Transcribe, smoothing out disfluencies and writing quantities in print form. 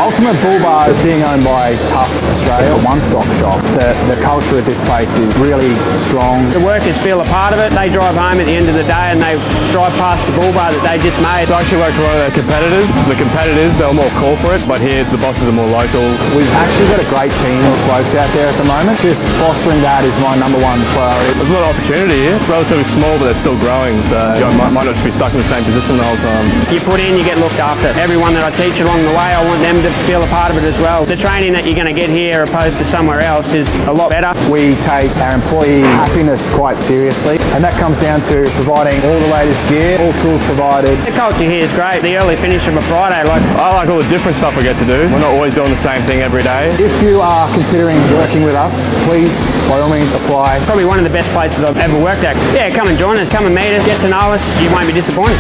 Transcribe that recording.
Ultimate Bullbars is being owned by TUFF Australia. It's a one-stop shop. The culture of this place is really strong. The workers feel a part of it. They drive home at the end of the day and they drive past the bull bar that they just made. So I actually work for one of their competitors. The competitors, they're more corporate, but here the bosses are more local. We've actually got a great team of blokes out there at the moment. Just fostering that is my #1 priority. There's a lot of opportunity here. Relatively small, but they're still growing, so you might not just be stuck in the same position the whole time. You put in, you get looked after. Everyone that I teach along the way, I want them to feel a part of it as well. The training that you're going to get here opposed to somewhere else is a lot better. We take our employee happiness quite seriously, and that comes down to providing all the latest gear, all tools provided. The culture here is great. The early finish of a Friday, I like all the different stuff we get to do. We're not always doing the same thing every day. If you are considering working with us, please, by all means, apply. Probably one of the best places I've ever worked at. Yeah, come and join us, come and meet us, get to know us. You won't be disappointed.